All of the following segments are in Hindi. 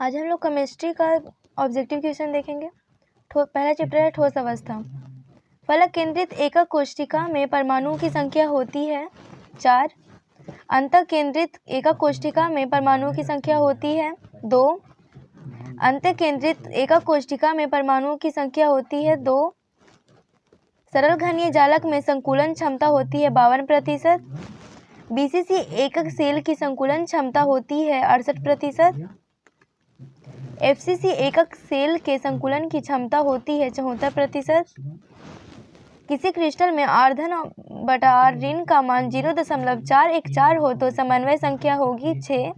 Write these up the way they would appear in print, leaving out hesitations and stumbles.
आज हम लोग केमिस्ट्री का ऑब्जेक्टिव क्वेश्चन देखेंगे। पहला चैप्टर है ठोस अवस्था। फलक केंद्रित एकक कोशिका में परमाणुओं की संख्या होती है 4। अंतः केंद्रित एकक कोशिका में परमाणुओं की संख्या होती है 2। अंत केंद्रित एकक कोशिका में परमाणुओं की संख्या होती है 2। सरल घनीय जालक में संकुलन क्षमता होती है 52%। बीसीसी एकक सेल की संकुलन क्षमता होती है 68%। एफसीसी एकक सेल के संकुलन की क्षमता होती है 74%। किसी क्रिस्टल में R धन बटा R ऋण का मान 0.414 हो तो समन्वय संख्या होगी 6।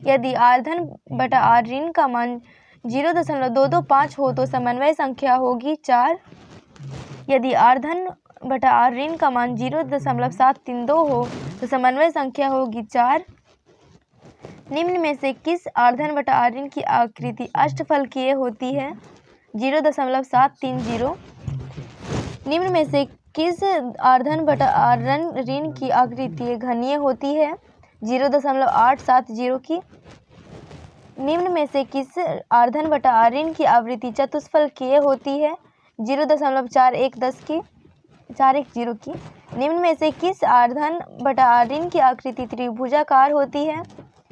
यदि R धन बटा R ऋण का मान 0.225 हो तो समन्वय संख्या होगी 4। यदि R धन बटा R ऋण का मान 0.732 हो तो समन्वय संख्या होगी 4। निम्न में से किस R धन बटा R ऋण की आकृति अष्टफलकीय होती है 0.730। निम्न में से किस R धन बटा R ऋण की आकृति घनीय होती है 0.870 की। निम्न में से किस R धन बटा R ऋण की आवृत्ति चतुष्फलकीय होती है 0.410 की। निम्न में से किस R धन बटा R ऋण की आकृति त्रिभुजाकार होती है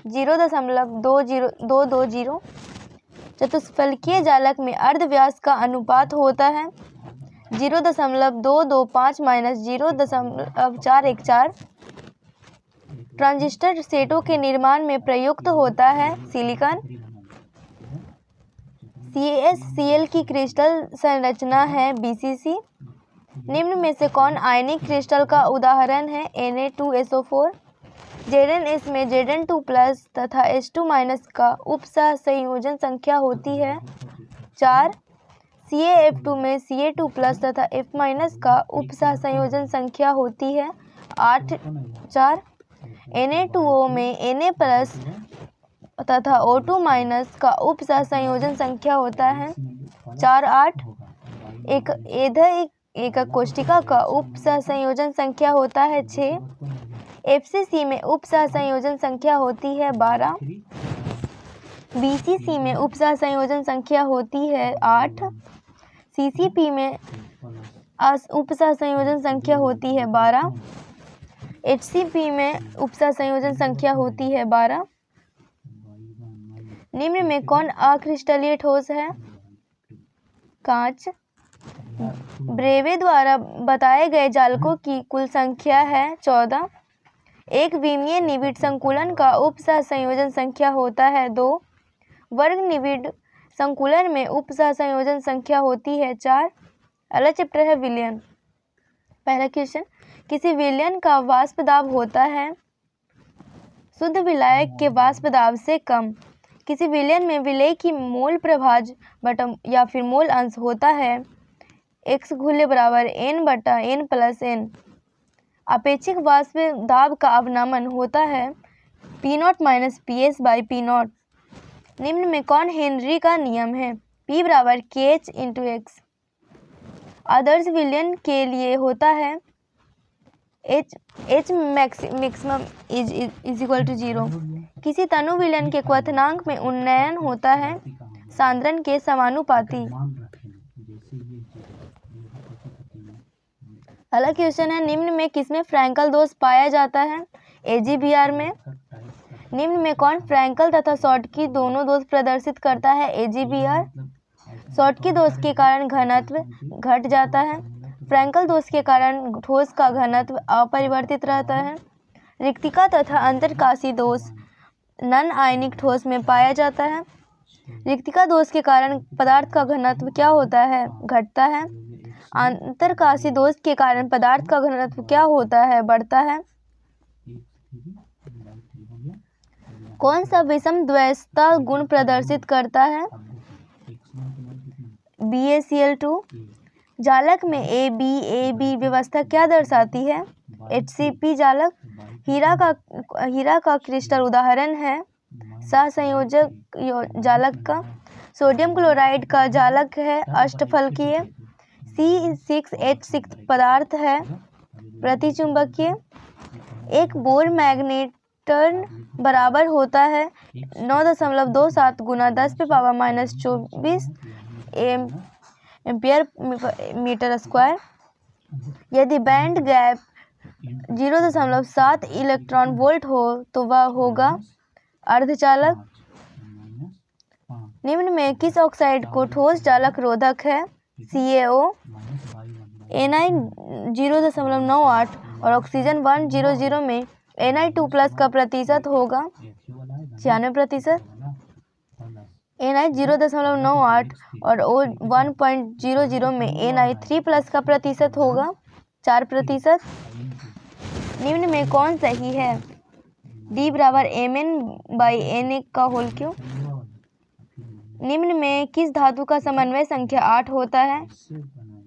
0.220। चतुष्फलकीय जालक में अर्धव्यास का अनुपात होता है 0.225 - 0.414। ट्रांजिस्टर सेटों के निर्माण में प्रयुक्त होता है सिलिकॉन। CaSCl की क्रिस्टल संरचना है BCC। निम्न में से कौन आयनिक क्रिस्टल का उदाहरण है Na2SO4। Zn में Zn2+ तथा H2- का उपसह संयोजन संख्या होती है 4। CaF2 में Ca2+ तथा F- का उपसह संयोजन संख्या होती है 8 4। Na2O में Na+ तथा O2- का उपसह संयोजन संख्या होता है 4 8। एकक कोशिका का उपसह संयोजन संख्या होता है 6। FCC में उपसह संयोजन संख्या होती है 12। BCC में उपसह संयोजन संख्या होती है 8। CCP में उपसह संयोजन संख्या होती है 12। HCP में उपसह संयोजन संख्या होती है 12। निम्न में कौन अक्रिस्टलीय ठोस है? कांच। ब्रेवे द्वारा बताए गए जालकों की कुल संख्या है 14। एक विमीय निविड़ संकुलन का उपसह संयोजन संख्या होता है 2। वर्ग निविड़ संकुलन में उपसह संयोजन संख्या होती है 4। अगला चैप्टर है विलयन। पहला क्वेश्चन, किसी विलयन का वाष्प दाब होता है शुद्ध विलायक के वाष्प दाब से कम। किसी विलयन में विलेय की मोल प्रभाज बटा या फिर मोल अंश होता है x घुल्य बराबर n/n+n। अपेक्षित वाष्प दाब का अवनमन होता है P0 - PS/P0। निम्न में कौन हेनरी का नियम है? P बराबर KH × X। आदर्श विलयन के लिए होता है H maximum = 0। किसी तनु विलयन के क्वथनांक में उन्नयन होता है सांद्रण के समानुपाती। अगला क्वेश्चन है, निम्न में किसमें फ्रैंकल दोष पाया जाता है? AGBR में। निम्न में कौन फ्रैंकल तथा शॉटकी दोनों दोष प्रदर्शित करता है? AGBR। शॉटकी दोष के कारण घनत्व घट जाता है। फ्रैंकल दोष के कारण ठोस का घनत्व अपरिवर्तित रहता है। रिक्तिका तथा अंतरकाशी दोष नन आयनिक ठोस में पाया जाता है। रिक्तिका दोष के कारण पदार्थ का घनत्व क्या होता है? घटता है। अंतरकाशी दोष के कारण पदार्थ का घनत्व क्या होता है? बढ़ता है। कौन सा विषम द्वैतता गुण प्रदर्शित करता है? BaCl2। जालक में AB व्यवस्था क्या दर्शाती है? HCP जालक। हीरा का क्रिस्टल उदाहरण है सहसंयोजक जालक का। सोडियम क्लोराइड का जालक है अष्टफलकीय। C6H6 पदार्थ है प्रतिचुंबकीय। एक बोर मैग्नेट इलेक्ट्रॉन बराबर होता है 9.27 गुना 10⁻⁻24 एम्पियर मीटर स्क्वायर। यदि बैंड गैप 0.7 इलेक्ट्रॉन वोल्ट हो तो वह होगा अर्धचालक। निम्न में किस ऑक्साइड को ठोस चालक रोधक है? CaO। Na 0.98 और ऑक्सीजन 100 में Na2+ का प्रतिशत होगा 96%। Na 0.98 और O1.00 में Na3+ का प्रतिशत होगा 4%। निम्न में कौन सही है? D = Mn/Na3। निम्न में किस धातु का समन्वय संख्या 8 होता है?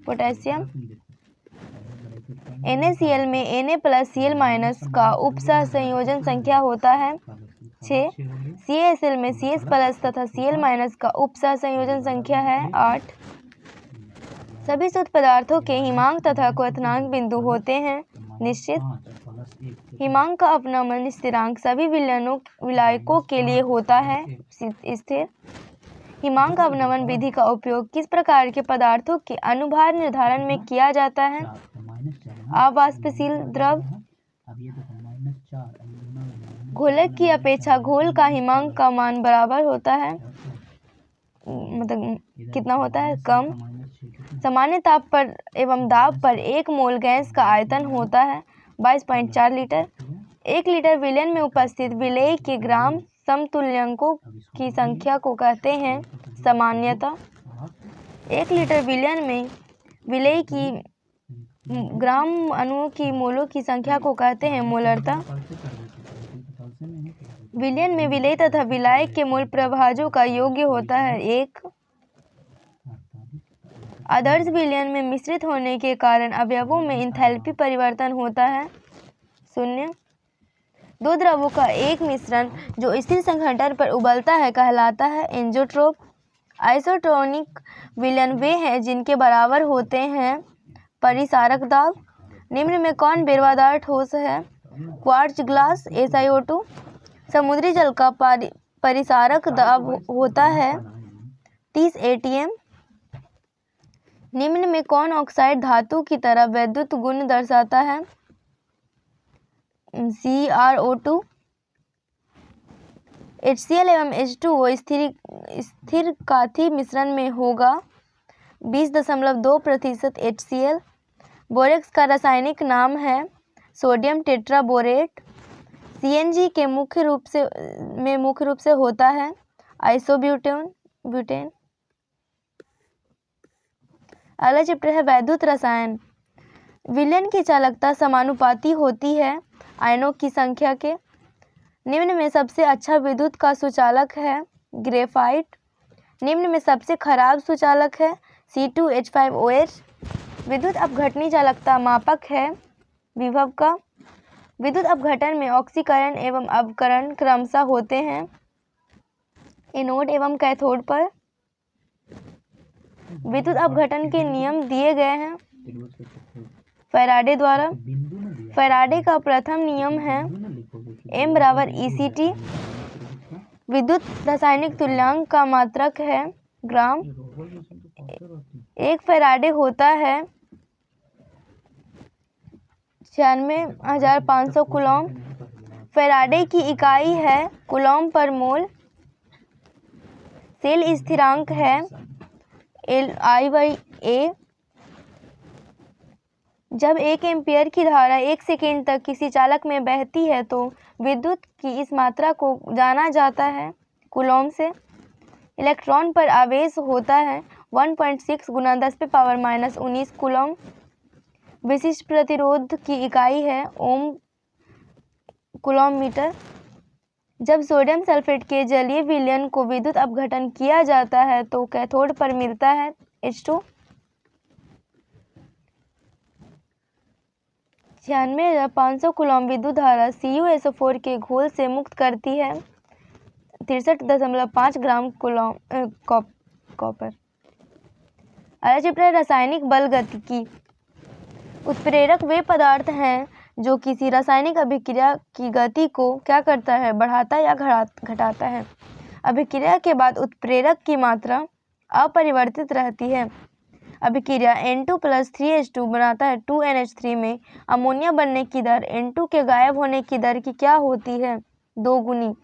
पोटेशियम। NaCl में Na+ Cl- का उपसह संयोजन संख्या होता है 6। CaSl में CS+ तथा Cl- का उपसह संयोजन संख्या है 8। सभी शुद्ध पदार्थों के हिमांक तथा क्वथनांक बिंदु होते हैं निश्चित। हिमांक का अपनमन स्थिरांक सभी विलायकों के लिए होता है स्थिर। हिमांक अवनमन विधि का उपयोग किस प्रकार के पदार्थों के अनुभार निर्धारण में किया जाता है? अवाष्पशील द्रव। घोलक की अपेक्षा घोल का हिमांक का मान बराबर होता है, मतलब कितना होता है? कम। सामान्य ताप पर एवं दाब पर 1 मोल गैस का आयतन होता है 22.4 लीटर। 1 लीटर विलयन में उपस्थित विलेय के ग्राम समतुल्यांकों की संख्या को कहते हैं सामान्यता। 1 लीटर विलयन में विलेय की ग्राम अणुओं की मोलों की संख्या को कहते हैं मोलरता। विलयन में विलेय तथा विलायक के मोल प्रभाजों का योग होता है 1। आदर्श विलयन में मिश्रित होने के कारण अवयवों में इंथैल्पी परिवर्तन होता है 0। दो द्रवों का एक मिश्रण जो स्थिर संघटन पर उबलता है कहलाता है एंजोट्रोप। आइसोटोनिक विलयन वे हैं जिनके बराबर होते हैं परिसारक दाब। निम्न में कौन बेरवादार ठोस है? Quartz glass SiO2। समुद्री जल का परिसारक दाब होता है 30 atm। निम्न में कौन ऑक्साइड धातु की तरह वैद्युत गुण दर्शाता है? CrO2। HCl एवं H2O स्थिर काथी मिश्रण में होगा 20.2% HCl। बोरेक्स का रासायनिक नाम है सोडियम टेट्राबोरेट। CNG के मुख्य रूप से होता है आइसोब्यूटेन। अगला चैप्टर है वैद्युत रसायन। विलयन की चालकता समानुपाती होती है आयनों की संख्या के। निम्न में सबसे अच्छा विद्युत का सुचालक है ग्रेफाइट। निम्न में सबसे खराब सुचालक है C2H5OH। विद्युत अपघटनी चालकता मापक है विभव का। विद्युत अपघटन में ऑक्सीकरण एवं अवकरण क्रमशः होते हैं एनोड एवं कैथोड पर। विद्युत अपघटन के नियम दिए गए हैं फैराडे द्वारा। फैराडे का प्रथम नियम है M = ECT। विद्युत रासायनिक तुल्यांक का मात्रक है ग्राम। 1 फैराडे होता है 96,500 कूलॉम। फैराडे की इकाई है कूलॉम पर मोल। सेल स्थिरांक है LI/A। जब 1 एम्पीयर की धारा 1 सेकेंड तक किसी चालक में बहती है तो विद्युत की इस मात्रा को जाना जाता है कूलॉम से। इलेक्ट्रॉन पर आवेश होता है 1.6 × 10⁻⁻19 कूलॉम। विशिष्ट प्रतिरोध की इकाई है ओम कूलॉम मीटर। जब सोडियम सल्फेट के जलीय विलयन को विद्युत अपघटन किया जाता है तो कैथोड पर मिलता है H2। 96,500 कूलॉम विद्युत धारा CuSO4 के घोल से मुक्त करती है 63.5 ग्राम कॉपर। अगला चैप्टर है रासायनिक बल गतिकी। उत्प्रेरक वे पदार्थ हैं जो किसी रासायनिक अभिक्रिया की गति को क्या करता है, बढ़ाता या घटाता है। अभिक्रिया के बाद उत्प्रेरक की मात्रा अपरिवर्तित रहती है। अभिक्रिया N2+3H2 बनाता है 2NH3 में अमोनिया बनने की दर N2 के गायब होने की दर की क्या होती है, 2 गुनी।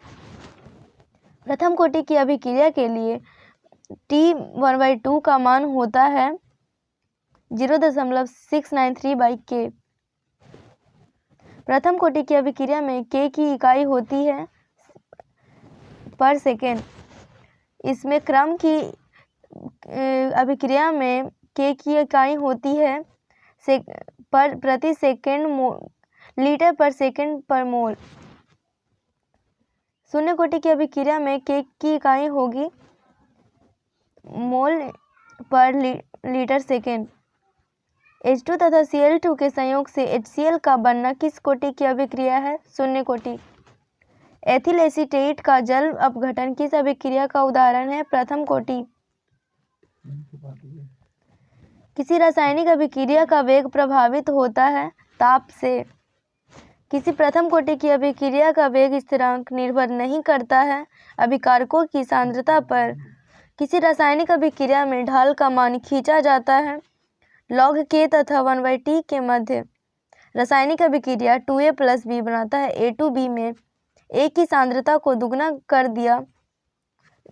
प्रथम कोटि की अभिक्रिया के लिए T1/2 का मान होता है 0.693/K। प्रथम कोटि की अभिक्रिया में K की इकाई होती है पर सेकेंड। इसमें क्रम की अभिक्रिया में K की इकाई होती है प्रति सेकेंड लीटर पर सेकेंड पर मोल। शून्य कोटि की अभिक्रिया में K की इकाई होगी मोल पर लीटर सेकेंड। H2 तथा Cl2 के संयोग से HCl का बनना किस कोटि की अभिक्रिया है, शून्य कोटि। एथिल एसीटेट का जल अपघटन किस अभिक्रिया का उदाहरण है, प्रथम कोटि। किसी रासायनिक अभिक्रिया का वेग प्रभावित होता है ताप से। किसी प्रथम कोटि की अभिक्रिया का वेग स्थिरांक निर्भर नहीं करता है अभिकारकों की सांद्रता पर। किसी रासायनिक अभिक्रिया में ढाल का मान खींचा जाता है log K तथा 1/T के मध्य। रासायनिक अभिक्रिया 2A+B बनाता है A2B में A की सांद्रता को दुगना कर दिया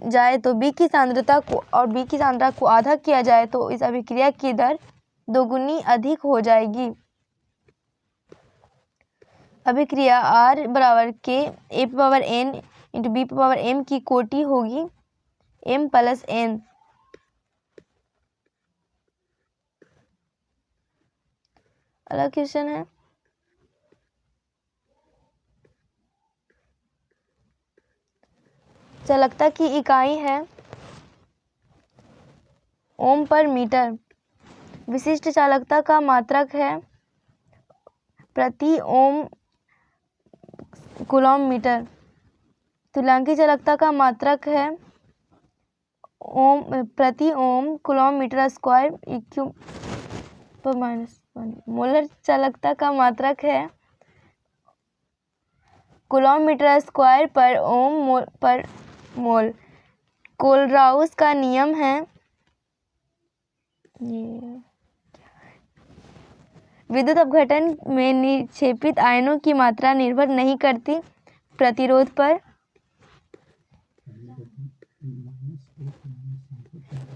जाए तो B की सांद्रता को और B की सांद्रता को आधा किया जाए तो इस अभिक्रिया की दर दोगुनी अधिक हो जाएगी। अभिक्रिया R बराबर K A⁴n × B⁴m की कोटि होगी m+n। अगला क्वेश्चन है, चालकता की इकाई है ओम पर मीटर। विशिष्ट चालकता का मात्रक है प्रति ओम कूलॉम मीटर। तुल्यांकी चालकता का मात्रक है ओम प्रति ओम कूलॉम मीटर स्क्वायर EQ पर -1। मोलर चालकता का मात्रक है कूलॉम मीटर स्क्वायर पर ओम पर मोल। कोलराउस का नियम है विद्युत अपघटन में निक्षेपित आयनों की मात्रा निर्भर नहीं करती प्रतिरोध पर।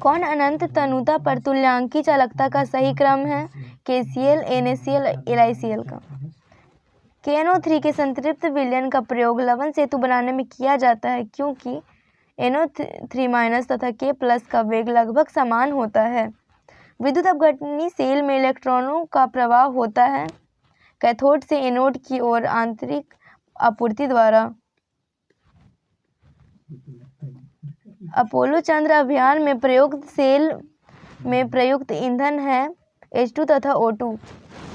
कौन अनंत तनुता पर तुल्यांकी चालकता का सही क्रम है, KCl NaCl LiCl का। KNO3 के संतृप्त विलयन का प्रयोग लवण सेतु बनाने में किया जाता है क्योंकि NO3- तथा K+ का वेग लगभग समान होता है। विद्युत अपघटनी सेल में इलेक्ट्रॉनों का प्रवाह होता है कैथोड से एनोड की ओर आंतरिक आपूर्ति द्वारा। अपोलो चंद्र अभियान में प्रयुक्त सेल में प्रयुक्त ईंधन है H2 तथा O2।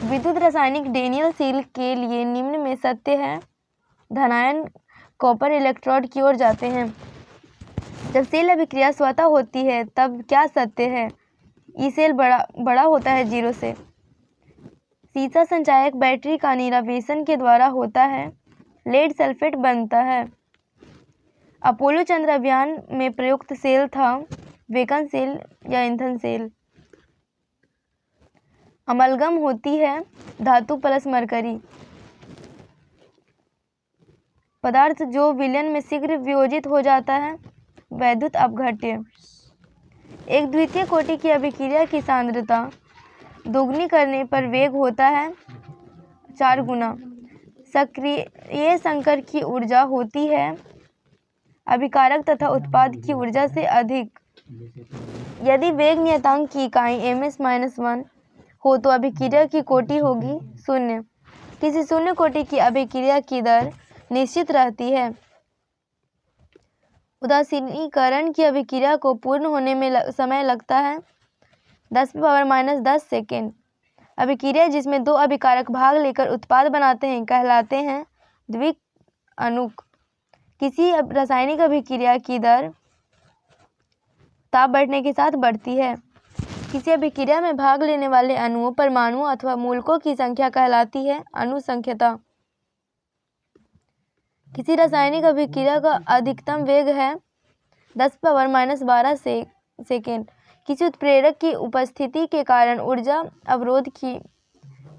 विद्युत रासायनिक डेनियल सेल के लिए निम्न में सत्य है। धनायन कॉपर इलेक्ट्रोड की ओर जाते हैं। जब सेल अभिक्रिया स्वतः होती है तब क्या सत्य है, ई सेल बड़ा होता है 0 से। सीसा संचायक बैटरी का निरावेशन के द्वारा होता है, लेड सल्फेट बनता है। अपोलो चंद्र अभियान में प्रयुक्त सेल था वेगन सेल या ईंधन सेल। अमलगम होती है धातु प्लस मरकरी पदार्थ जो विलयन में शीघ्र वियोजित हो जाता है, वैद्युत अपघट्य। एक द्वितीय कोटि की अभिक्रिया की सांद्रता दोगुनी करने पर वेग होता है 4 गुना। सक्रिय संकर की ऊर्जा होती है अभिकारक तथा उत्पाद की ऊर्जा से अधिक। यदि वेग नियतांक की इकाई ms-1 हो तो अभिक्रिया की कोटि होगी 0। किसी शून्य कोटि की अभिक्रिया की दर निश्चित रहती है। उदासीनीकरण की अभिक्रिया को पूर्ण होने में समय लगता है 10⁻−10 सेकेंड। अभिक्रिया जिसमें 2 अभिकारक भाग लेकर उत्पाद बनाते हैं कहलाते हैं द्विक अणुक। किसी रासायनिक अभिक्रिया की दर ताप बढ़ने के साथ बढ़ती है। किसी अभिक्रिया में भाग लेने वाले अणुओं, परमाणुओं अथवा मूलकों की संख्या कहलाती है अणुसंख्यता। किसी रासायनिक अभिक्रिया का अधिकतम वेग है 10⁻⁻12 सेकेंड। किसी उत्प्रेरक की उपस्थिति के कारण ऊर्जा अवरोध की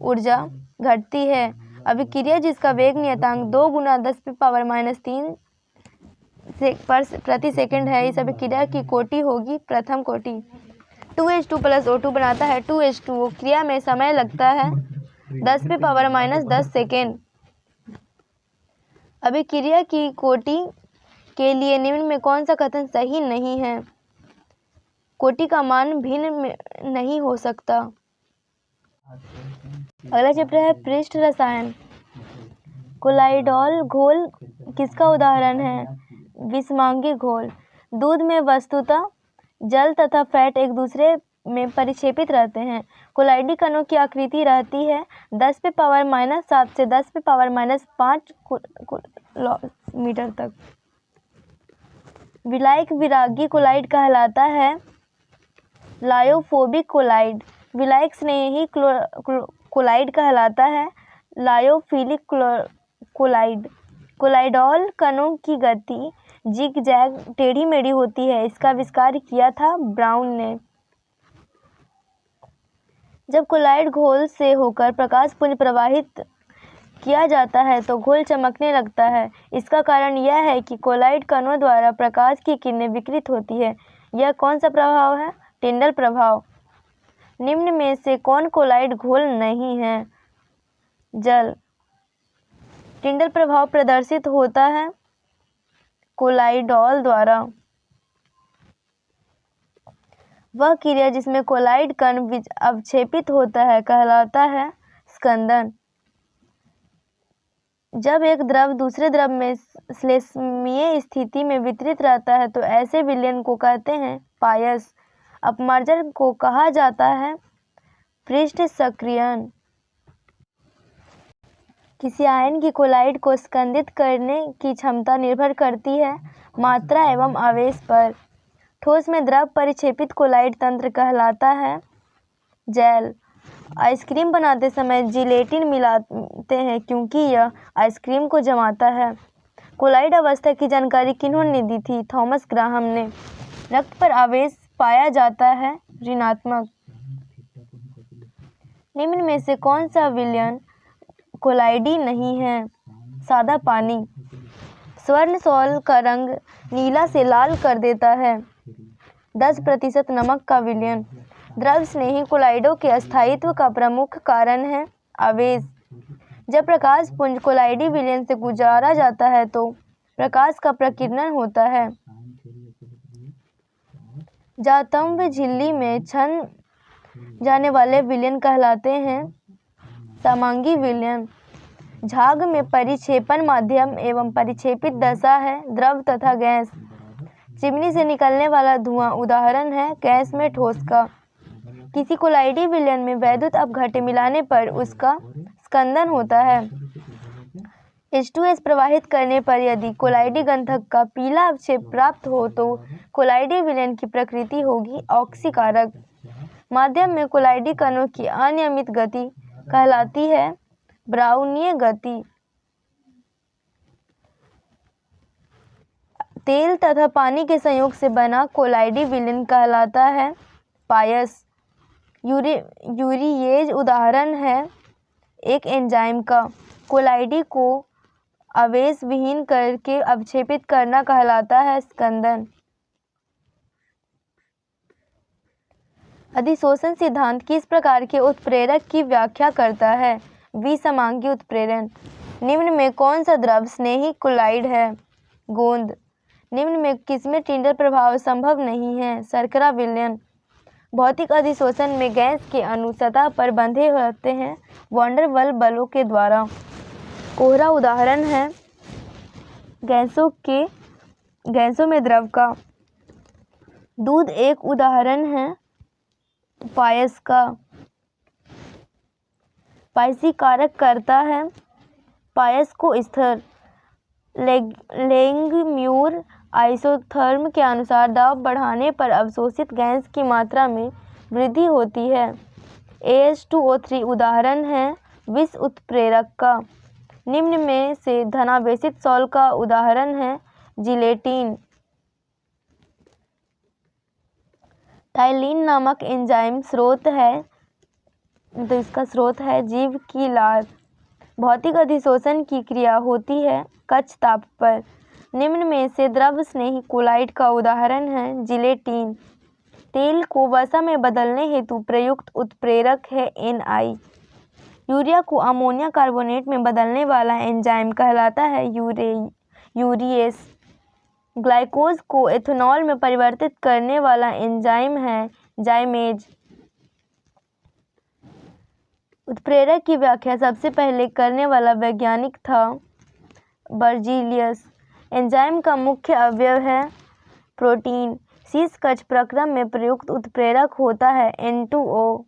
ऊर्जा घटती है। अभिक्रिया जिसका वेग नियतांक 2 × 10⁻³ प्रति सेकंड है, इस अभिक्रिया की कोटि होगी प्रथम कोटि। 2H2 + O2 बनाता है 2H2O। क्रिया में समय लगता है 10⁻10 सेकेंड। अभिक्रिया की कोटि के लिए निम्न में कौन सा कथन सही नहीं है? कोटि का मान भिन्न नहीं हो सकता। अगला चैप्टर है पृष्ठ रसायन। कोलाइडॉल घोल किसका उदाहरण है? विषमांगी घोल। दूध में वस्तुतः जल तथा फैट एक दूसरे में परिक्षेपित रहते हैं। कोलाइडी कणों की आकृति रहती है 10⁻⁷ से 10⁻⁵ मीटर तक। विलायक विरागी कोलाइड कहलाता है लायोफोबिक कोलाइड। विलायक स्नेही कोलाइड कहलाता है लायोफिलिक कोलाइड। कोलाइडॉल कणों की गति जिग-जैग टेढ़ी मेढ़ी होती है। इसका आविष्कार किया था ब्राउन ने। जब कोलाइड घोल से होकर प्रकाश पुंज प्रवाहित किया जाता है तो घोल चमकने लगता है। इसका कारण यह है कि कोलाइड कणों द्वारा प्रकाश की किरणें विकृत होती है। यह कौन सा प्रभाव है? टिंडल प्रभाव। निम्न में से कौन कोलाइड घोल नहीं है? जल। टिंडल प्रभाव प्रदर्शित होता है कोलाइडॉल द्वारा। वह क्रिया जिसमें कोलाइड कण अवक्षेपित होता है कहलाता है स्कंदन। जब एक द्रव दूसरे द्रव में श्लेष्मीय स्थिति में वितरित रहता है तो ऐसे विलयन को कहते हैं पायस। अपमार्जन को कहा जाता है पृष्ठ सक्रियण। किसी आयन की कोलाइड को स्कंदित करने की क्षमता निर्भर करती है मात्रा एवं आवेश पर। ठोस में द्रव परिक्षेपित कोलाइड तंत्र कहलाता है जैल। आइसक्रीम बनाते समय जिलेटिन मिलाते हैं क्योंकि यह आइसक्रीम को जमाता है। कोलाइड अवस्था की जानकारी किन्होंने दी थी? थॉमस ग्राहम ने। रक्त पर आवेश पाया जाता है ऋणात्मक। निम्न में से कौन सा विलयन कोलाइडी नहीं है? सादा पानी। स्वर्ण सॉल्ट का रंग नीला से लाल कर देता है। 10% नमक का विलयन। द्रव स्नेही कोलाइडों के अस्थायित्व का प्रमुख कारण है आवेश। जब प्रकाश पुंज कोलाइडी विलयन से गुजारा जाता है तो प्रकाश का प्रकीर्णन होता है। जातंब झिल्ली में छन जाने वाले विलयन कहलाते हैं समांगी विलयन। झाग में परिक्षेपण माध्यम एवं परिक्षेपित दशा है द्रव तथा गैस। चिमनी से निकलने वाला धुआं उदाहरण है गैस में ठोस का। किसी कोलाइडी विलयन में वैद्युत अपघट्य मिलाने पर उसका स्कंदन होता है। H2S प्रवाहित करने पर यदि कोलाइडी गंधक का पीला अवक्षेप प्राप्त हो तो कोलाइडी विलयन की प्रकृति होगी ऑक्सीकारक। माध्यम में कोलाइडी कणों की अनियमित गति कहलाती है ब्राउनीय गति। तेल तथा पानी के संयोग से बना कोलाइडी विलयन कहलाता है पायस। यूरिएज उदाहरण है एक एंजाइम का। कोलाइडी को आवेश विहीन करके अवक्षेपित करना कहलाता है स्कंदन। अधिशोषण सिद्धांत किस प्रकार के उत्प्रेरक की व्याख्या करता है? विसमांगी उत्प्रेरण। निम्न में कौन सा द्रव स्नेही कोलाइड है? गोंद। निम्न में किसमें टिंडल प्रभाव संभव नहीं है? शर्करा विलयन। भौतिक अधिशोषण में गैस के अणु सतह पर बंधे रहते हैं वॉन डेर वाल बलों के द्वारा। कोहरा उदाहरण है गैसों में द्रव का। दूध एक उदाहरण है पायस का। पायसीकारक करता है पायस को स्थिर। लेंगम्यूर आइसोथर्म के अनुसार दाब बढ़ाने पर अवशोषित गैस की मात्रा में वृद्धि होती है। AH2O3 उदाहरण है विष उत्प्रेरक का। निम्न में से धनावेशित सॉल का उदाहरण है जिलेटिन। थाइलीन नामक एंजाइम इसका स्रोत है जीव की लार। भौतिक अधिशोषण की क्रिया होती है कच्छ ताप पर। निम्न में से द्रव स्नेही कोलाइड का उदाहरण है जिलेटिन। तेल को वसा में बदलने हेतु प्रयुक्त उत्प्रेरक है Ni। यूरिया को अमोनिया कार्बोनेट में बदलने वाला एंजाइम कहलाता है यूरिएस। ग्लाइकोज को एथेनॉल में परिवर्तित करने वाला एंजाइम है जाइमेज। उत्प्रेरक की व्याख्या सबसे पहले करने वाला वैज्ञानिक था बर्जीलियस। एंजाइम का मुख्य अवयव है प्रोटीन। शीश कच्छ प्रक्रम में प्रयुक्त उत्प्रेरक होता है N2O।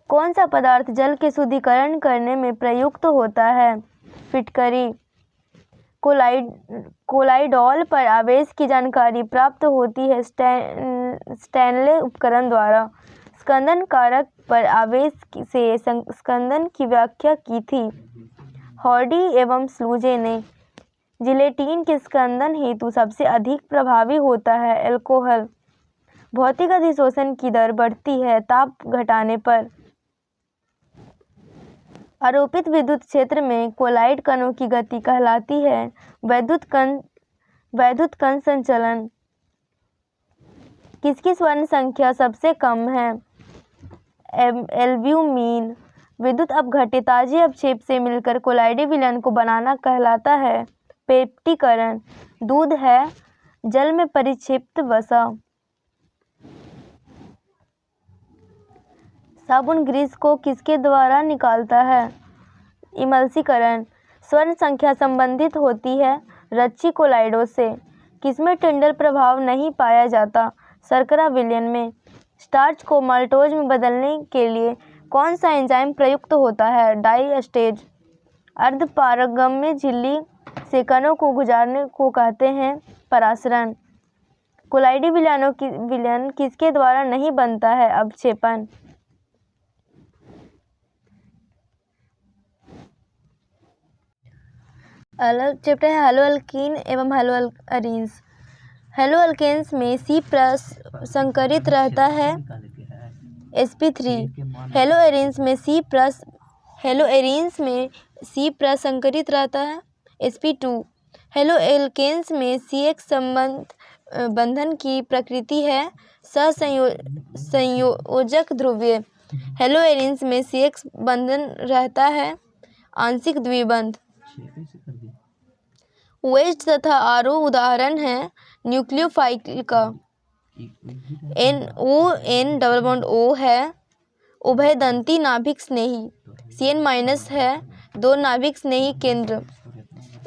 कौन सा पदार्थ जल के शुद्धिकरण करने में प्रयुक्त होता है? फिटकरी। कोलाइडॉल पर आवेश की जानकारी प्राप्त होती है स्टैनले उपकरण द्वारा। स्कंदन कारक पर आवेश से स्कंदन की व्याख्या की थी हॉर्डी एवं स्लूजे ने। जिलेटिन के स्कंदन हेतु सबसे अधिक प्रभावी होता है अल्कोहल। भौतिक अधिशोषण की दर बढ़ती है ताप घटाने पर। आरोपित विद्युत क्षेत्र में कोलाइड कणों की गति कहलाती है वैद्युत कण संचलन। किसकी स्वर्ण संख्या सबसे कम है? एल्ब्यूमिन। विद्युत अपघट्य ताजे अपक्षेप से मिलकर कोलाइडी विलयन को बनाना कहलाता है पेप्टीकरण। दूध है जल में परिक्षिप्त वसा। साबुन ग्रीस को किसके द्वारा निकालता है? इमल्सीकरण। स्वर्ण संख्या संबंधित होती है रच्ची कोलाइडों से। किसमें टिंडल प्रभाव नहीं पाया जाता? शर्करा विलयन में। स्टार्च को माल्टोज में बदलने के लिए कौन सा एंजाइम प्रयुक्त होता है? डाइएस्टेज। अर्धपारगम्य झिल्ली से कणों को गुजारने को कहते हैं परासरण। कोलाइडी विलयन किसके द्वारा नहीं बनता है? अवक्षेपण। अगला चैप्टर है हैलोअल्कीन एवं हैलोअरीन्स। हैलोअल्केन्स में C+ संकरित रहता है sp3। हैलोअरीन्स में C+ संकरित रहता है sp2। हैलोअल्केन्स में CX बंधन की प्रकृति है सहसंयोजक ध्रुवीय। हैलोअरीन्स में CX बंधन रहता है आंशिक द्विबंध। OH तथा RO उदाहरण है न्यूक्लियोफाइल का। NO है उभयदंती नाभिक स्नेही। CN- है दो नाभिक स्नेही केंद्र।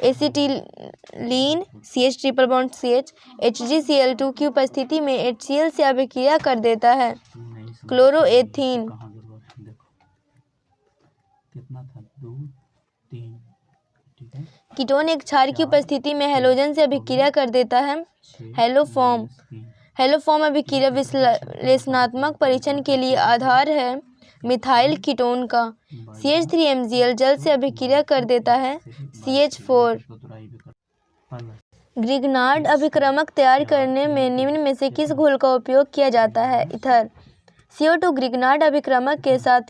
एसिटिलीन CH�BC HgCl2 की उपस्थिति में HCl से अभिक्रिया कर देता है क्लोरोएथीन। कीटोन एक क्षार की उपस्थिति में हैलोजन से अभिक्रिया कर देता है हैलोफॉर्म। हैलोफॉर्म अभिक्रिया विश्लेषणात्मक परीक्षण के लिए आधार है मिथाइल कीटोन का। CH3Mgl जल से अभिक्रिया कर देता है CH4। ग्रिग्नार्ड अभिक्रमक तैयार करने में निम्न में से किस घोल का उपयोग किया जाता है? ईथर। CO2 ग्रिग्नार्ड अभिक्रमक के साथ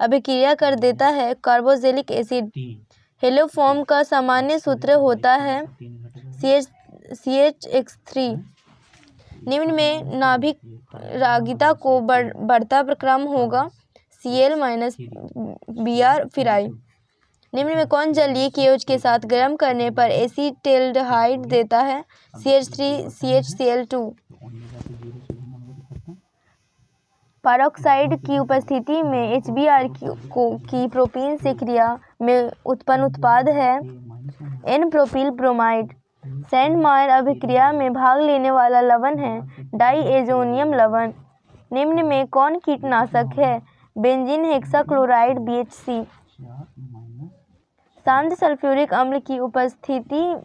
अभिक्रिया कर देता है कार्बोक्सिलिक एसिड। हेलोफॉर्म का सामान्य सूत्र होता है CHX3। निम्न में नाभिक रागिता को बढ़ता क्रम होगा Cl- Br फिर I। निम्न में कौन जलीय KOH के साथ गर्म करने पर एसीटेल्डिहाइड देता है CH3CHCl2। पेरोक्साइड की उपस्थिति में HBr की प्रोपीन से क्रिया में उत्पन्न उत्पाद है N-प्रोपिल ब्रोमाइड। सैंडमायर अभिक्रिया में भाग लेने वाला लवण है डाइएजोनियम लवण। निम्न में कौन कीटनाशक है? Benzene hexachloride BHC। शांत सल्फ्यूरिक अम्ल की उपस्थिति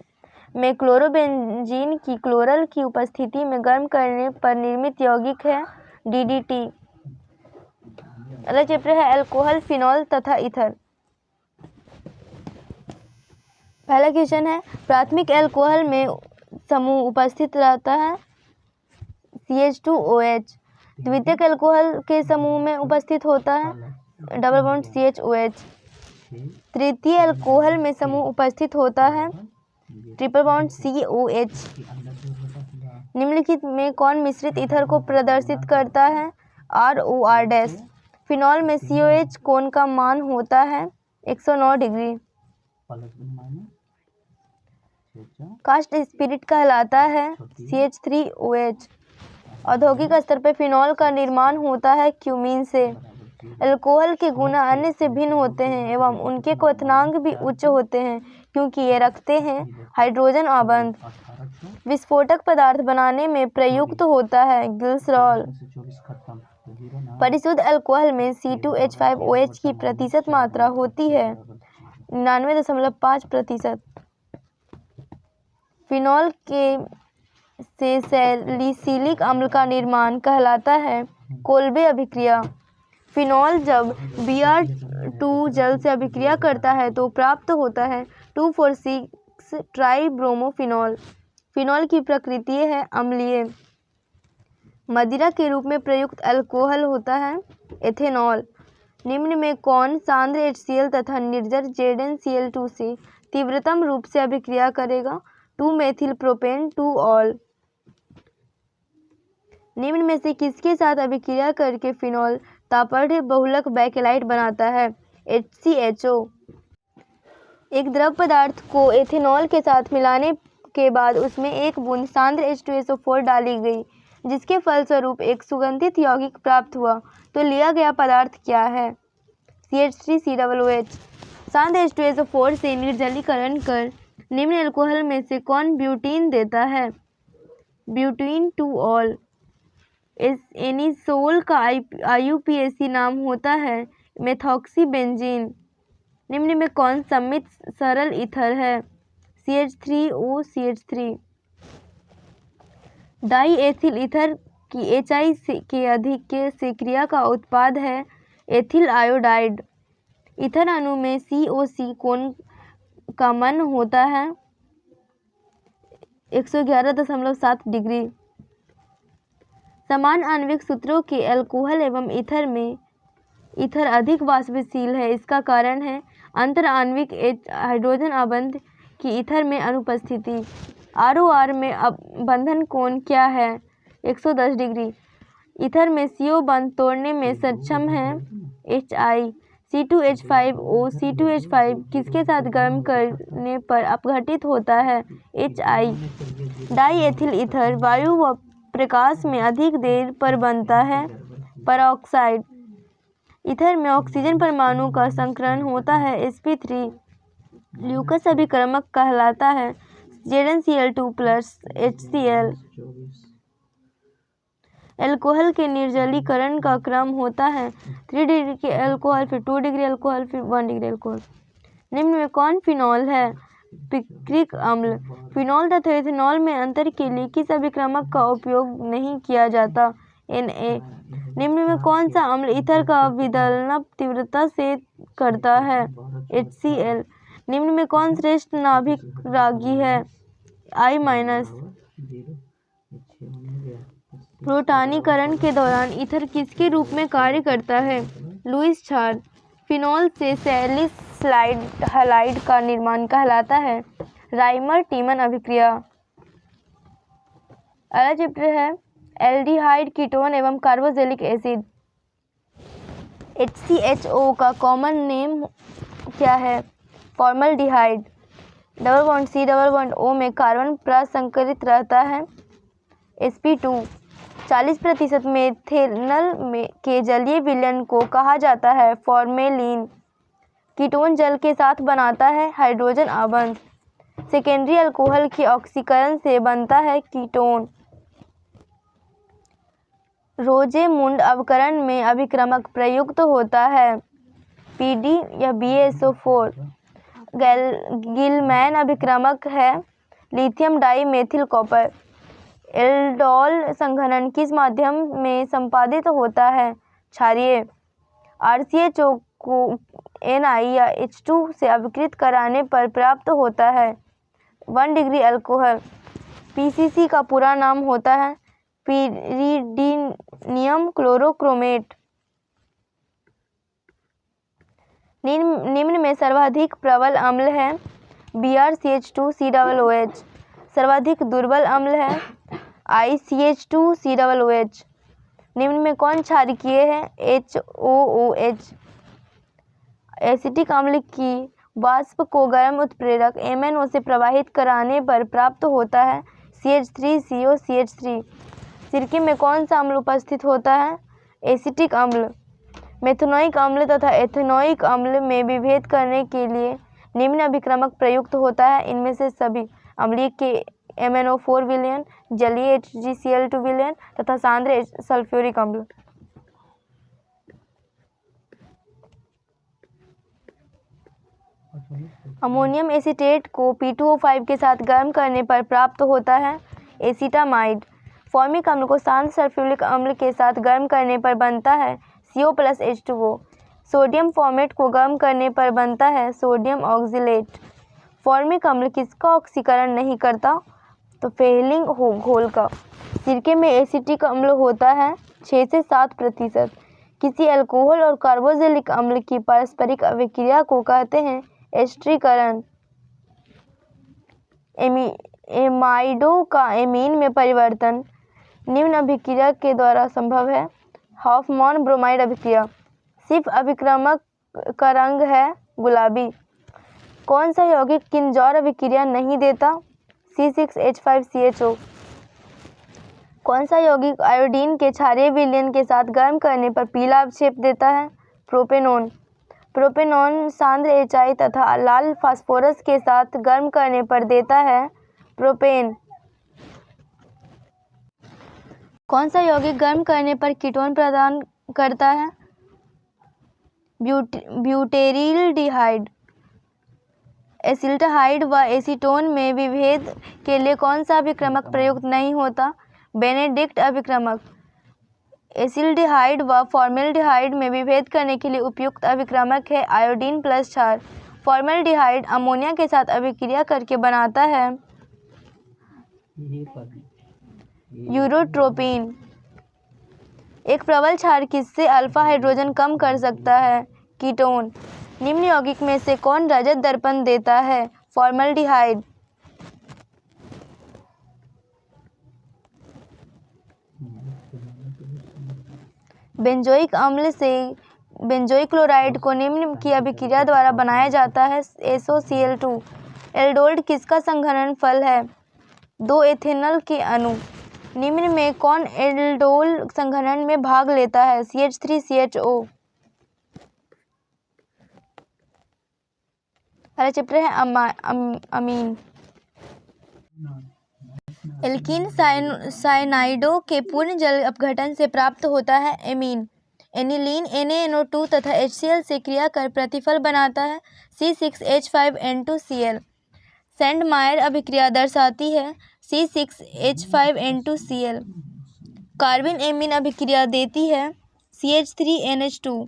में क्लोरोबेंजीन की क्लोरल की उपस्थिति में गर्म करने पर निर्मित यौगिक है DDT। अगला चैप्टर है अल्कोहल, फिनॉल तथा ईथर। पहला क्वेश्चन है प्राथमिक अल्कोहल में समूह उपस्थित रहता है CH2OH। द्वितीयक अल्कोहल के समूह में उपस्थित होता है डबल बॉन्ड CHOH। तृतीय अल्कोहल में समूह उपस्थित होता है ट्रिपल बॉन्ड COH। निम्नलिखित में कौन मिश्रित ईथर को प्रदर्शित करता है ROR-। फिनॉल में COH कोण का मान होता है 109 डिग्री। कास्ट स्पिरिट कहलाता है CH3OH। औद्योगिक स्तर पर फिनॉल का निर्माण होता है क्यूमीन से। अल्कोहल के गुण अन्य से भिन्न होते हैं एवं उनके क्वथनांक भी उच्च होते हैं क्योंकि ये रखते हैं हाइड्रोजन आबंध। विस्फोटक पदार्थ बनाने में प्रयुक्त होता है ग्लिसरॉल। परिशुद्ध अल्कोहल में C2H5OH की प्रतिशत मात्रा होती है 99.5%। फिनॉल के से सैलिसिलिक अम्ल का निर्माण कहलाता है कोल्बे अभिक्रिया। फिनॉल जब Br2 जल से अभिक्रिया करता है तो प्राप्त होता है 2,4,6 ट्राइब्रोमोफिनॉल। फिनॉल की प्रकृति है अम्लीय। मदिरा के रूप में प्रयुक्त अल्कोहल होता है एथेनॉल। निम्न में कौन सांद्र HCl तथा निर्जर ZnCl2 से तीव्रतम रूप से अभिक्रिया करेगा 2-मेथिल प्रोपेन 2-ऑल। निम्न में से किसके साथ अभिक्रिया करके फिनॉल तापीय बहुलक बैकेलाइट बनाता है HCHO। एक द्रव पदार्थ को एथेनॉल के साथ मिलाने के बाद उसमें एक बूंद सांद्र H2SO4 डाली गई जिसके फलस्वरूप एक सुगंधित यौगिक प्राप्त हुआ तो लिया गया पदार्थ क्या है CH3COOH। सांद्र H2SO4 से निर्जलीकरण कर निम्न अल्कोहल में से कौन ब्यूटीन देता है ब्यूटीन 2-ऑल। एनिसोल का IUPAC नाम होता है मेथॉक्सीबेंजीन। निम्न में कौन सम्मित सरल ईथर है CH3OCH3। डाई एथिल ईथर की HI के अधिक से क्रिया का उत्पाद है एथिल आयोडाइड। ईथर अणु में COC कोण का मान होता है 111.7 डिग्री। समान आणविक सूत्रों के अल्कोहल एवं ईथर में ईथर अधिक वाष्पशील है। इसका कारण है अंतर आणविक हाइड्रोजन आबंध की ईथर में अनुपस्थिति। ROR में बंधन कोण क्या है 110 डिग्री। ईथर में CO बंध तोड़ने में सक्षम है HI। C2H5O C2H5 किसके साथ गर्म करने पर अपघटित होता है HI। डाई एथिल ईथर वायु व प्रकाश में अधिक देर पर बनता है परऑक्साइड। ईथर में ऑक्सीजन परमाणु का संकरण होता है sp3। ल्यूकस अभिक्रमक कहलाता है ZnCl2 + HCl। अल्कोहल के निर्जलीकरण का क्रम होता है 3 डिग्री के अल्कोहल, फिर 2 डिग्री अल्कोहल, फिर 1 डिग्री अल्कोहल। निम्न में कौन फिनॉल है पिक्रिक अम्ल। फिनॉल तथा एथेनॉल में अंतर के लिए किस अभिक्रमक का उपयोग नहीं किया जाता Na। निम्न में कौन सा अम्ल ईथर का विदलन तीव्रता से करता है HCl। निम्न में कौन श्रेष्ठ नाभिक रागी है I-। प्रोटानीकरण के दौरान ईथर किसके रूप में कार्य करता है लुईस क्षार। फिनॉल से सैलिसाइड हैलाइड का निर्माण कहलाता है राइमर टीमन अभिक्रिया। अगला चैप्टर है एल्डिहाइड, कीटोन एवं कार्बोक्सिलिक एसिड। HCHO का कॉमन नेम क्या है फॉर्मल्डिहाइड। डबल बॉन्ड C+O में कार्बन प्रसंकरित रहता है sp2। 40% मेथेनल के जलीय विलयन को कहा जाता है फॉर्मेलिन। कीटोन जल के साथ बनाता है हाइड्रोजन आबंध। सेकेंडरी अल्कोहल के ऑक्सीकरण से बनता है कीटोन। रोजेमुंड अवकरण में अभिक्रमक प्रयुक्त होता है PD या BaSO4। गिलमैन अभिक्रमक है lithium dimethyl copper. Aldol संघनन किस माध्यम में संपादित होता है? क्षारीय। RCHO को Na या H2 से अभिकृत कराने पर प्राप्त होता है 1 डिग्री अल्कोहल। PCC का पूरा नाम होता है पिरीडीनियम क्लोरोक्रोमेट। निम्न में सर्वाधिक प्रबल अम्ल है BrCH2COOH। सर्वाधिक दुर्बल अम्ल है ICH2COOH। निम्न में कौन क्षारकीय है? HOOH। एसिटिक अम्ल की वाष्प को गर्म उत्प्रेरक MnO से प्रवाहित कराने पर प्राप्त होता है CH3COCH3। सिरके में कौन सा अम्ल उपस्थित होता है? एसिटिक अम्ल। मेथनोइक अम्ल तथा एथेनोइक अम्ल में विभेद करने के लिए निम्न अभिक्रमक प्रयुक्त होता है इनमें से सभी: अम्लीय के MnO4 विलयन, जलीय HgCl2 विलयन तथा सांद्र सल्फ्यूरिक अम्ल। अमोनियम एसीटेट को P2O5 के साथ गर्म करने पर प्राप्त होता है एसीटामाइड। फॉर्मिक अम्ल को सांद्र सल्फ्यूरिक अम्ल के साथ गर्म करने पर बनता है CO+H2O। सोडियम फॉर्मेट को गर्म करने पर बनता है सोडियम ऑक्जिलेट। फॉर्मिक अम्ल किसका ऑक्सीकरण नहीं करता? तो फेलिंग घोल का। सिरके में एसिटिक अम्ल होता है 6 से 7%। किसी अल्कोहल और कार्बोक्सिलिक अम्ल की पारस्परिक अभिक्रिया को कहते हैं एस्टरीकरण। एमाइडों का एमीन में परिवर्तन निम्न अभिक्रिया के द्वारा संभव है: हॉफमैन ब्रोमाइड अभिक्रिया। सिर्फ अभिक्रमक का रंग है गुलाबी। कौन सा यौगिक किंजौर अभिक्रिया नहीं देता? C6H5CHO। कौन सा यौगिक आयोडीन के क्षारीय विलयन के साथ गर्म करने पर पीला अवक्षेप देता है? प्रोपेनॉन। प्रोपेनॉन सांद्र HI तथा लाल फास्फोरस के साथ गर्म करने पर देता है प्रोपेन। कौन सा यौगिक गर्म करने पर कीटोन प्रदान करता है? ब्यूटेरिलडिहाइड। एसिल्डिहाइड व एसीटोन में विभेद के लिए कौन सा अभिक्रमक प्रयुक्त नहीं होता? बेनेडिक्ट अभिक्रमक। एसिल्डिहाइड व फॉर्मेल्डिहाइड में विभेद करने के लिए उपयुक्त अभिक्रमक है आयोडीन प्लस क्षार। फॉर्मेल्डिहाइड अमोनिया के साथ अभिक्रिया करके बनाता है यूरोट्रोपिन। एक प्रबल क्षार किससे अल्फा हाइड्रोजन कम कर सकता है? कीटोन। निम्न यौगिक में से कौन रजत दर्पण देता है? फॉर्मल्डिहाइड। बेंजोइक अम्ल से बेंजोइक क्लोराइड को निम्न की अभिक्रिया द्वारा बनाया जाता है SOCl2। एल्डोल किसका संघनन फल है? 2 एथेनॉल के अणु। निम्न में कौन एल्डोल संघनन में भाग लेता है? CH3CHO। पहला चैप्टर है अमीन। एल्कीन साइनाइडों के पूर्ण जल अपघटन से प्राप्त होता है एमीन। एनिलीन NaNO2 तथा HCl से क्रिया कर प्रतिफल बनाता है C6H5N2Cl। सैंडमायर अभिक्रिया दर्शाती है C6H5N2Cl। कार्बिन एमीन अभिक्रिया देती है CH3NH2।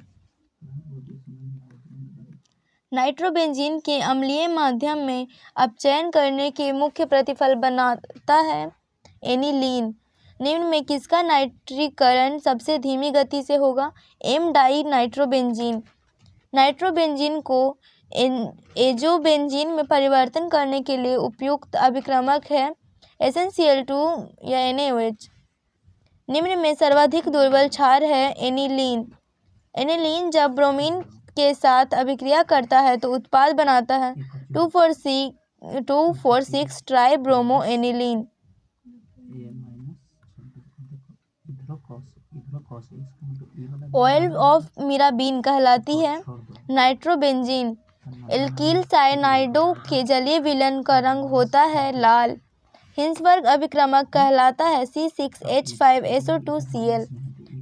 नाइट्रोबेंजीन के अम्लीय माध्यम में अपचयन करने के मुख्य प्रतिफल बनाता है एनिलीन। निम्न में किसका नाइट्रीकरण सबसे धीमी गति से होगा? M-डाई नाइट्रोबेंजीन। नाइट्रोबेंजीन को एजोबेंजीन में परिवर्तन करने के लिए उपयुक्त अभिक्रमक है SnCl2 या NaOH। निम्न में सर्वाधिक दुर्बल क्षार है एनिलीन। एनिलीन जब ब्रोमीन के साथ अभिक्रिया करता है तो उत्पाद बनाता है 2,4,6 tribromoaniline. Oil of mirbane कहलाती है नाइट्रोबेंजीन। एल्कील साइनाइडों के जलीय विलयन का रंग होता है लाल। हिंसबर्ग अभिक्रमक कहलाता है C6H5SO2Cl।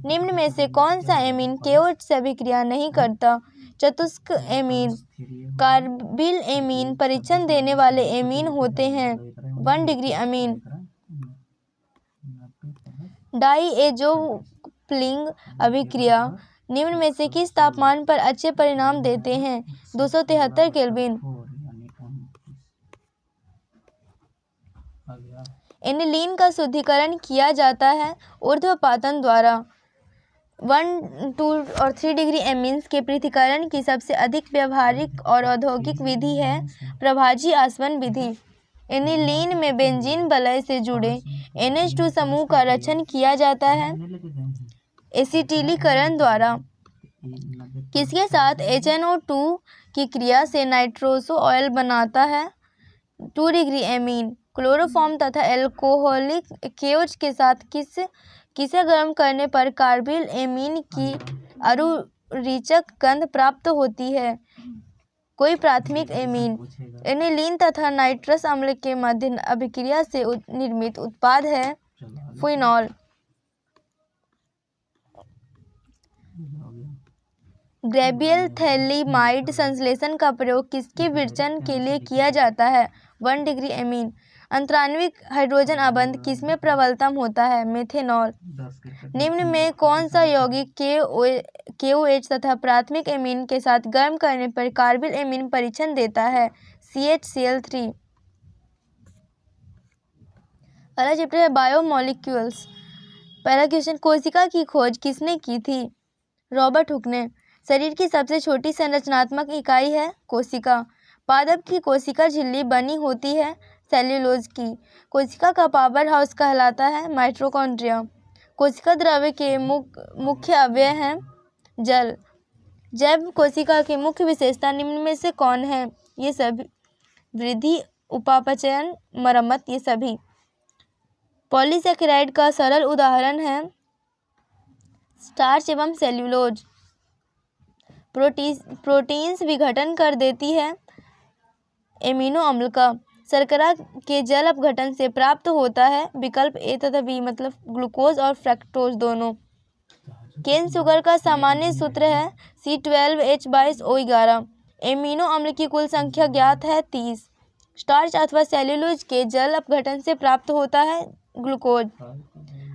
निम्न में से कौन सा एमीन KOH से अभिक्रिया नहीं करता? चतुष्क एमीन। कार्बिल एमीन परीक्षण देने वाले एमीन होते हैं 1 डिग्री अमीन। डाइएज़ोप्लिंग अभिक्रिया निम्न में से किस तापमान पर अच्छे परिणाम देते हैं? 273 केल्विन। एनिलीन का शुद्धिकरण किया जाता है ऊर्ध्वपातन द्वारा। 1, 2 और 3 डिग्री एमीन्स के पृथक्करण की सबसे अधिक व्यवहारिक और औद्योगिक विधि है प्रभाजी आसवन विधि। एनिलीन में बेंजीन वलय से जुड़े NH2 समूह का रक्षण किया जाता है एसिटिलीकरण द्वारा। किसके साथ HNO2 की क्रिया से नाइट्रोसो ऑयल बनाता है? 2 डिग्री एमीन। क्लोरोफॉर्म तथा एल्कोहलिक केओज के साथ किसे गर्म करने पर कार्बिल एमीन की अरुचिकर गंध प्राप्त होती है? कोई प्राथमिक एमीन। एनिलीन तथा नाइट्रस अम्ल के मध्य अभिक्रिया से निर्मित उत्पाद है फिनॉल। ग्रेबियल थैलिमाइड संश्लेषण का प्रयोग किसके विरचन के लिए किया जाता है? 1 डिग्री एमीन। अंतराण्विक हाइड्रोजन अबंध किसमें प्रबलतम होता है? मेथेनॉल। निम्न में कौन सा यौगिक KOH तथा प्राथमिक एमीन के साथ गर्म करने पर कार्बिल एमीन परीक्षण देता है? CHCl3। पहला चैप्टर है बायोमोलिक्यूल्स। पहला क्वेश्चन, कोशिका की खोज किसने की थी? रॉबर्ट हुक ने। शरीर की सबसे छोटी संरचनात्मक इकाई है कोशिका। पादप की कोशिका झिल्ली बनी होती है सेल्यूलोज की। कोशिका का पावर हाउस कहलाता है माइटोकॉन्ड्रिया। कोशिका द्रव्य के मुख्य अवयव हैं जल। जैव कोशिका की मुख्य विशेषता निम्न में से कौन है? ये सभी। वृद्धि, उपापचयन, मरम्मत, ये सभी। पॉलीसेकेराइड का सरल उदाहरण है स्टार्च एवं सेल्यूलोज। प्रोटीन्स विघटन कर देती है एमिनो अम्ल का। शर्करा के जल अपघटन से प्राप्त होता है विकल्प ए तथा बी, मतलब ग्लूकोज और फ्रक्टोज दोनों। केन शुगर का सामान्य सूत्र है C12H22O11। एमिनो अम्ल की कुल संख्या ज्ञात है 30। स्टार्च अथवा सेल्यूलोज के जल अपघटन से प्राप्त होता है ग्लूकोज।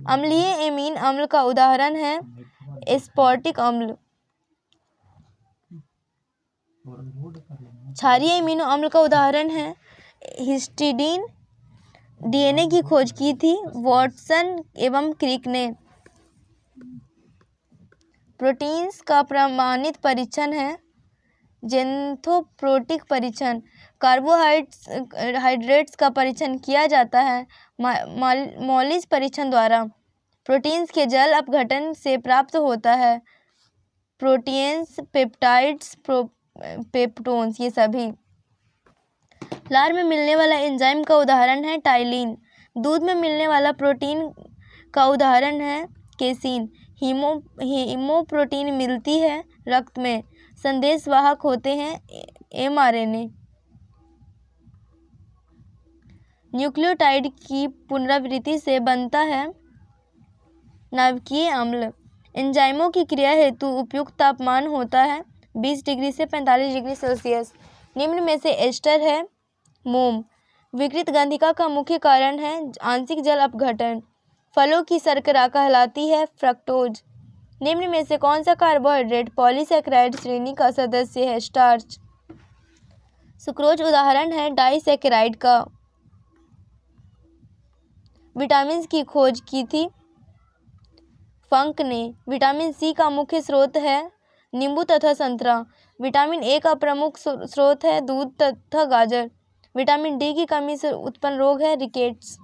अम्लीय एमीन अम्ल का उदाहरण है एस्पार्टिक अम्ल। क्षारीय एमिनो अम्ल का उदाहरण है हिस्टिडीन। DNA की खोज की थी वाटसन एवं क्रिक ने। प्रोटीन्स का प्रमाणित परीक्षण है जेन्थोप्रोटिक परीक्षण। कार्बोहाइड्रेट्स का परीक्षण किया जाता है मॉलिस परीक्षण द्वारा। प्रोटीन्स के जल अपघटन से प्राप्त होता है प्रोटीन्स, पेप्टाइड्स, पेप्टोन्स, ये सभी। लार में मिलने वाला एंजाइम का उदाहरण है टाइलिन। दूध में मिलने वाला प्रोटीन का उदाहरण है केसीन। हीमोप्रोटीन मिलती है रक्त में। संदेशवाहक होते हैं mRNA। न्यूक्लियोटाइड की पुनरावृत्ति से बनता है नाभिकीय अम्ल। एंजाइमों की क्रिया हेतु उपयुक्त तापमान होता है 20 डिग्री से 45 डिग्री सेल्सियस। निम्न में से एस्टर है मोम। विकृत गंधिका का मुख्य कारण है आंशिक जल अपघटन। फलों की शर्करा कहलाती है फ्रक्टोज। निम्न में से कौन सा कार्बोहाइड्रेट पॉलीसेकेराइड श्रेणी का सदस्य है? स्टार्च। सुक्रोज उदाहरण है डाइसेकेराइड का। विटामिन की खोज की थी फंक ने। विटामिन सी का मुख्य स्रोत है नींबू तथा संतरा। विटामिन ए का प्रमुख स्रोत है दूध तथा गाजर। विटामिन डी की कमी से उत्पन्न रोग है रिकेट्स।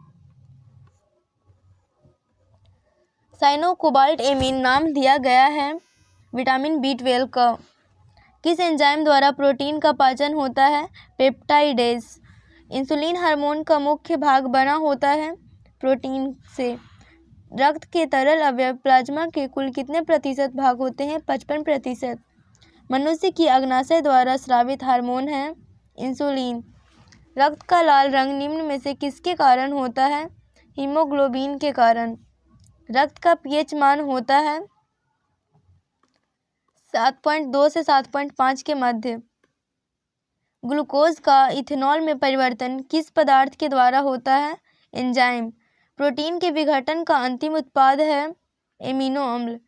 साइनोकोबाल्ट एमीन नाम दिया गया है विटामिन B12 का। किस एंजाइम द्वारा प्रोटीन का पाचन होता है? पेप्टाइडेज। इंसुलिन हार्मोन का मुख्य भाग बना होता है प्रोटीन से। रक्त के तरल अवयव प्लाज्मा के कुल कितने प्रतिशत भाग होते हैं? 55%। मनुष्य की अग्नाशय द्वारा स्रावित हार्मोन है इंसुलिन। रक्त का लाल रंग निम्न में से किसके कारण होता है? हीमोग्लोबिन के कारण। रक्त का pH मान होता है 7.2 से 7.5 के मध्य। ग्लूकोज का इथेनॉल में परिवर्तन किस पदार्थ के द्वारा होता है? एंजाइम। प्रोटीन के विघटन का अंतिम उत्पाद है एमिनो अम्ल।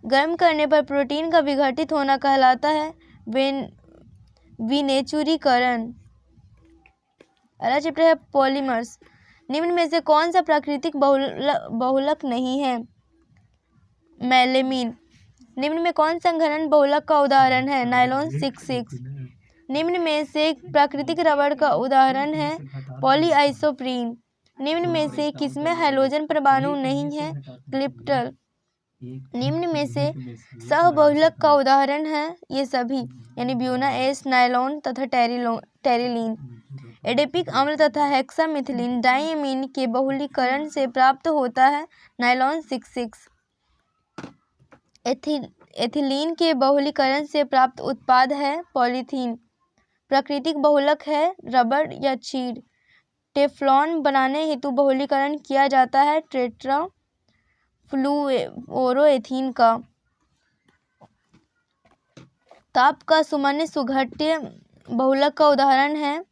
गर्म करने पर प्रोटीन का विघटित होना कहलाता है विनेचुरीकरण। अगला चैप्टर है पॉलीमर्स। निम्न में से कौन सा प्राकृतिक बहुलक नहीं है? मेलेमीन। निम्न में कौन संघनन बहुलक का उदाहरण है? नायलॉन 66। निम्न में से प्राकृतिक रबड़ का उदाहरण है पॉलीआइसोप्रीन। निम्न में से किसमें हैलोजन परमाणु नहीं है? क्लिप्टल। निम्न में से सहबहुलक का उदाहरण है ये सभी यानी ब्यूना एस, नायलॉन तथा टेरिलीन। एडेपिक अम्ल तथा हेक्सामिथिलीन डाइएमीन के बहुलीकरण से प्राप्त होता है नायलॉन 66। एथिलीन के बहुलीकरण से प्राप्त उत्पाद है पॉलीथीन। प्राकृतिक बहुलक है रबड़ या चीड़। टेफ्लॉन बनाने हेतु बहुलीकरण किया जाता है टेट्राफ्लुओरोएथीन का। ताप का सुमन्य सुघट्य बहुलक का उदाहरण है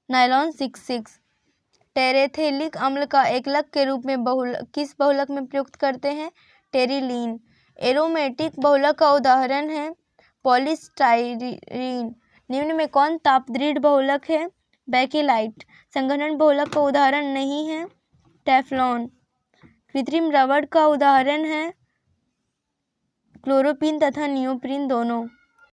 नायलॉन 66। टेरेथेलिक अम्ल का एकलक के रूप में किस बहुलक में प्रयुक्त करते हैं? टेरिलीन। एरोमेटिक बहुलक का उदाहरण है पॉलीस्टाइरीन। निम्न में कौन तापदृढ़ बहुलक है? बेकेलाइट। संघनन बहुलक का उदाहरण नहीं है टेफ्लॉन। कृत्रिम रबड़ का उदाहरण है क्लोरोपीन तथा नियोप्रीन दोनों।